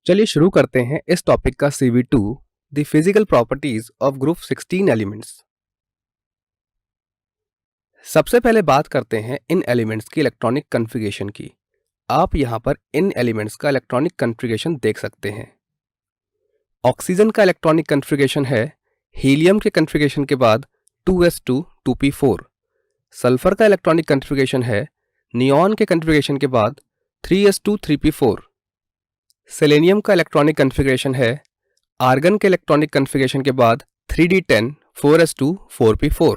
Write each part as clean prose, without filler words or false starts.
चलिए शुरू करते हैं इस टॉपिक का CV2 the physical properties of group 16 elements. सबसे पहले बात करते हैं इन एलिमेंट्स की इलेक्ट्रॉनिक कॉन्फ़िगरेशन की। आप यहाँ पर इन एलिमेंट्स का इलेक्ट्रॉनिक कॉन्फ़िगरेशन देख सकते हैं। ऑक्सीजन का इलेक्ट्रॉनिक कॉन्फ़िगरेशन है हीलियम के कॉन्फ़िगरेशन के बाद 2s2 2p4। सल्फर का इलेक्ट्रॉनिक कॉन्फ़िगरेशन है नियॉन के कॉन्फ़िगरेशन के बाद 3s2 3p4। सेलेनियम का इलेक्ट्रॉनिक कॉन्फ़िगरेशन है आर्गन के इलेक्ट्रॉनिक कॉन्फ़िगरेशन के बाद 3d10 4s2 4p4।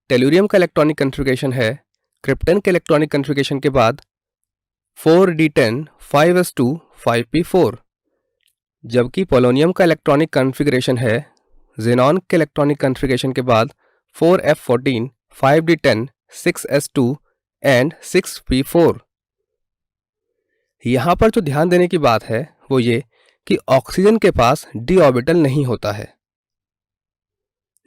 टेलुरियम का इलेक्ट्रॉनिक कॉन्फ़िगरेशन है क्रिप्टन के इलेक्ट्रॉनिक कॉन्फ़िगरेशन के बाद 4d10 5s2 5p4। जबकि पोलोनियम का इलेक्ट्रॉनिक कॉन्फ़िगरेशन है जेनॉन के इलेक्ट्रॉनिक कॉन्फ़िगरेशन के बाद 4f14 5d10 6s2 and 6p4। यहाँ पर जो ध्यान देने की बात है वो ये कि ऑक्सीजन के पास डी ऑर्बिटल नहीं होता है,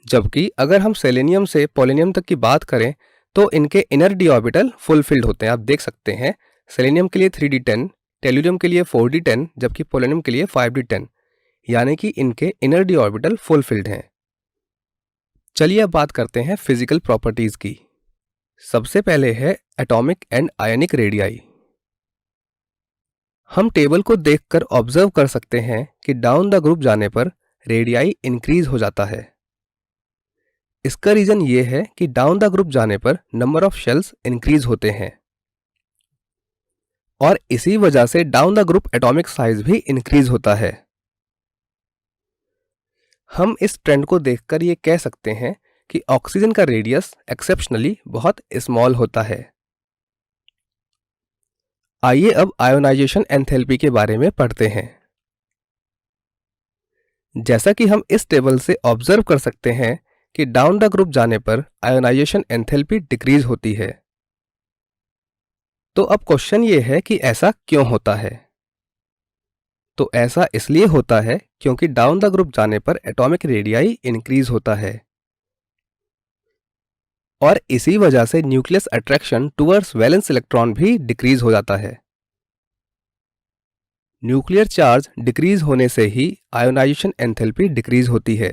जबकि अगर हम सेलेनियम से पोलोनियम तक की बात करें तो इनके इनर डी ऑर्बिटल फुलफिल्ड होते हैं। आप देख सकते हैं सेलेनियम के लिए 3d10, टेलुरियम के लिए 4d10, जबकि पोलोनियम के लिए 5d10, यानी कि इनके इनर डी ऑर्बिटल फुलफिल्ड हैं। चलिए अब बात करते हैं फिजिकल प्रॉपर्टीज की। सबसे पहले है एटॉमिक एंड आयनिक रेडियाई। हम टेबल को देखकर ऑब्जर्व कर सकते हैं कि डाउन द ग्रुप जाने पर रेडियाई इंक्रीज हो जाता है। इसका रीजन ये है कि डाउन द ग्रुप जाने पर नंबर ऑफ शेल्स इंक्रीज होते हैं और इसी वजह से down the group atomic size भी इंक्रीज होता है। हम इस ट्रेंड को देखकर ये कह सकते हैं कि ऑक्सीजन का रेडियस एक्सेप्शनली बहुत स्मॉल होता है। आइए अब आयोनाइजेशन एंथैल्पी के बारे में पढ़ते हैं। जैसा कि हम इस टेबल से ऑब्जर्व कर सकते हैं कि डाउन द ग्रुप जाने पर आयोनाइजेशन एंथैल्पी डिक्रीज होती है। तो अब क्वेश्चन ये है कि ऐसा क्यों होता है? तो ऐसा इसलिए होता है क्योंकि डाउन द ग्रुप जाने पर एटॉमिक रेडियाई इंक्रीज होता है और इसी वजह से nucleus attraction towards valence electron भी डिक्रीज हो जाता है। न्यूक्लियर चार्ज डिक्रीज होने से ही आयोनाइजेशन एंथैल्पी डिक्रीज होती है।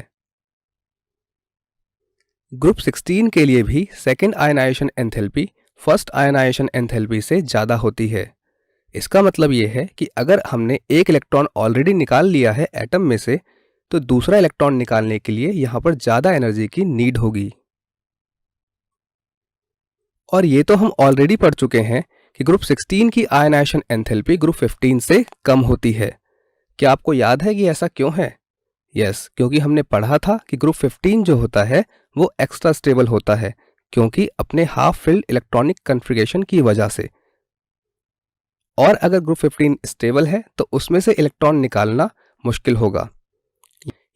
ग्रुप 16 के लिए भी second ionisation enthalpy first ionisation enthalpy से ज़्यादा होती है। इसका मतलब ये है कि अगर हमने एक इलेक्ट्रॉन ऑलरेडी निकाल लिया है एटम में से तो दूसरा इलेक्ट्रॉन निकालने के लिए यहाँ पर ज़्यादा एनर्जी की नीड होगी। और ये तो हम ऑलरेडी पढ़ चुके हैं कि ग्रुप 16 की आयनाइजेशन एंथैल्पी ग्रुप 15 से कम होती है। क्या आपको याद है कि ऐसा क्यों है? यस, क्योंकि हमने पढ़ा था कि ग्रुप 15 जो होता है वो एक्स्ट्रा स्टेबल होता है क्योंकि अपने हाफ फिल्ड इलेक्ट्रॉनिक कॉन्फ़िगरेशन की वजह से। और अगर ग्रुप 15 स्टेबल है तो उसमें से इलेक्ट्रॉन निकालना मुश्किल होगा।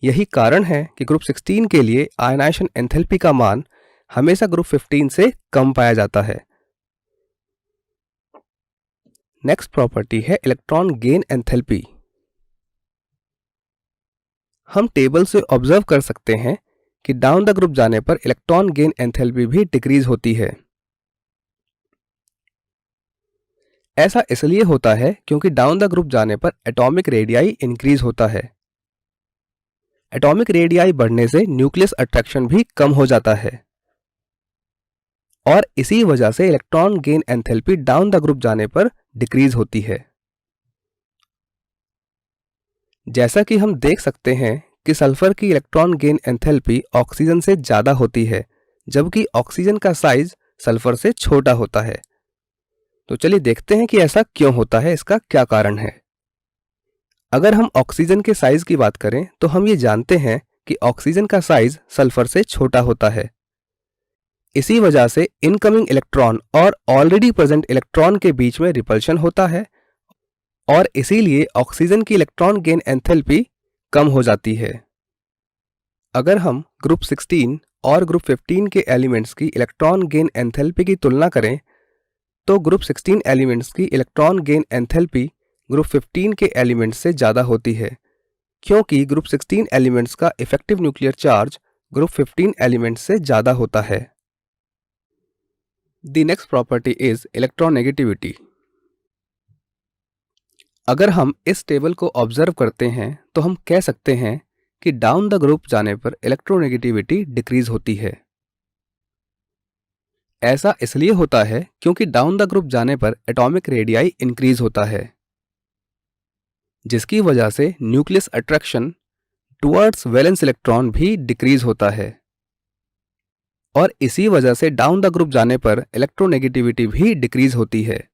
यही कारण है कि ग्रुप 16 के लिए आयनाइजेशन एंथैल्पी का मान हमेशा ग्रुप 15 से कम पाया जाता है। नेक्स्ट प्रॉपर्टी है इलेक्ट्रॉन गेन एंथैल्पी। हम टेबल से ऑब्जर्व कर सकते हैं कि डाउन द ग्रुप जाने पर इलेक्ट्रॉन गेन एंथैल्पी भी डिक्रीज होती है। ऐसा इसलिए होता है क्योंकि डाउन द ग्रुप जाने पर एटॉमिक रेडियाई इंक्रीज होता है। एटॉमिक रेडियाई बढ़ने से न्यूक्लियस अट्रैक्शन भी कम हो जाता है और इसी वजह से electron gain enthalpy down the group जाने पर डिक्रीज होती है। जैसा कि हम देख सकते हैं कि सल्फर की इलेक्ट्रॉन गेन एंथैल्पी ऑक्सीजन से ज़्यादा होती है, जबकि ऑक्सीजन का साइज सल्फर से छोटा होता है। तो चलिए देखते हैं कि ऐसा क्यों होता है, इसका क्या कारण है। अगर हम ऑक्सीजन के साइज की बात करें तो हम ये जानते हैं कि ऑक्सीजन का साइज सल्फर से छोटा होता है। इसी वजह से इनकमिंग इलेक्ट्रॉन और ऑलरेडी प्रेजेंट इलेक्ट्रॉन के बीच में रिपल्शन होता है और इसीलिए ऑक्सीजन की इलेक्ट्रॉन गेन एंथैल्पी कम हो जाती है। अगर हम ग्रुप 16 और ग्रुप 15 के एलिमेंट्स की इलेक्ट्रॉन गेन एंथैल्पी की तुलना करें तो ग्रुप 16 एलिमेंट्स की इलेक्ट्रॉन गेन एंथैल्पी ग्रुप 15 के एलिमेंट्स से ज़्यादा होती है क्योंकि ग्रुप 16 एलिमेंट्स का effective nuclear charge group 15 elements से ज़्यादा होता है। The next property is इलेक्ट्रॉनेगेटिविटी। अगर हम इस टेबल को ऑब्जर्व करते हैं तो हम कह सकते हैं कि डाउन द ग्रुप जाने पर इलेक्ट्रोनेगेटिविटी डिक्रीज होती है। ऐसा इसलिए होता है क्योंकि डाउन द ग्रुप जाने पर एटॉमिक रेडियाई इंक्रीज होता है, जिसकी वजह से nucleus attraction towards valence electron भी डिक्रीज होता है और इसी वजह से डाउन द ग्रुप जाने पर इलेक्ट्रोनेगेटिविटी भी डिक्रीज होती है।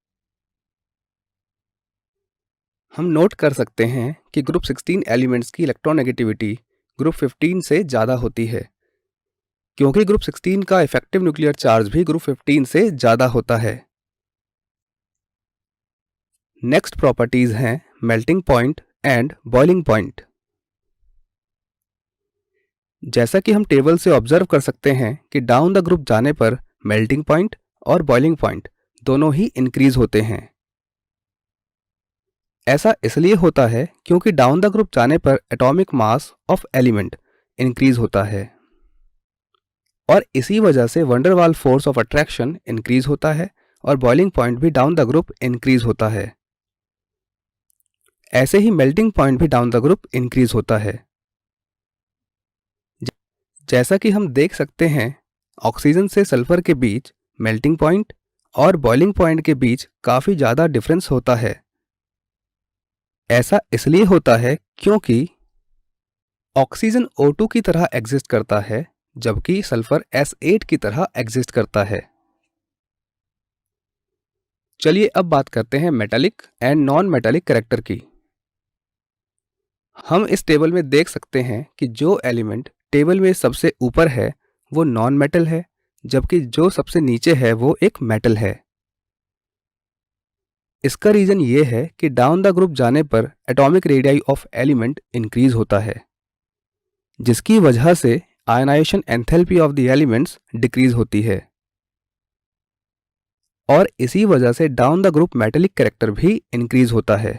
हम नोट कर सकते हैं कि ग्रुप 16 एलिमेंट्स की इलेक्ट्रोनेगेटिविटी ग्रुप 15 से ज़्यादा होती है, क्योंकि ग्रुप 16 का इफेक्टिव न्यूक्लियर चार्ज भी ग्रुप 15 से ज़्यादा होता है। नेक्स्ट प्रॉपर्टीज हैं melting point and boiling point. जैसा कि हम टेबल से ऑब्जर्व कर सकते हैं कि डाउन द ग्रुप जाने पर मेल्टिंग पॉइंट और बॉइलिंग पॉइंट दोनों ही इंक्रीज होते हैं। ऐसा इसलिए होता है क्योंकि डाउन द ग्रुप जाने पर atomic mass of element increase होता है और इसी वजह से वंडर वाल फोर्स ऑफ अट्रैक्शन इंक्रीज होता है और बॉइलिंग पॉइंट भी डाउन द ग्रुप इंक्रीज होता है। ऐसे ही मेल्टिंग पॉइंट भी डाउन द ग्रुप इंक्रीज होता है। जैसा कि हम देख सकते हैं, ऑक्सीजन से सल्फर के बीच मेल्टिंग पॉइंट और बॉइलिंग पॉइंट के बीच काफ़ी ज़्यादा डिफरेंस होता है। ऐसा इसलिए होता है क्योंकि ऑक्सीजन O2 की तरह एग्जिस्ट करता है, जबकि सल्फर S8 की तरह एग्जिस्ट करता है। चलिए अब बात करते हैं metallic and non metallic character की। हम इस टेबल में देख सकते हैं कि जो एलिमेंट टेबल में सबसे ऊपर है वो नॉन मेटल है, जबकि जो सबसे नीचे है वो एक मेटल है। इसका रीजन ये है कि डाउन द ग्रुप जाने पर atomic radii of element increase होता है, जिसकी वजह से ionisation enthalpy of the elements decrease होती है और इसी वजह से down the group metallic character भी इंक्रीज होता है।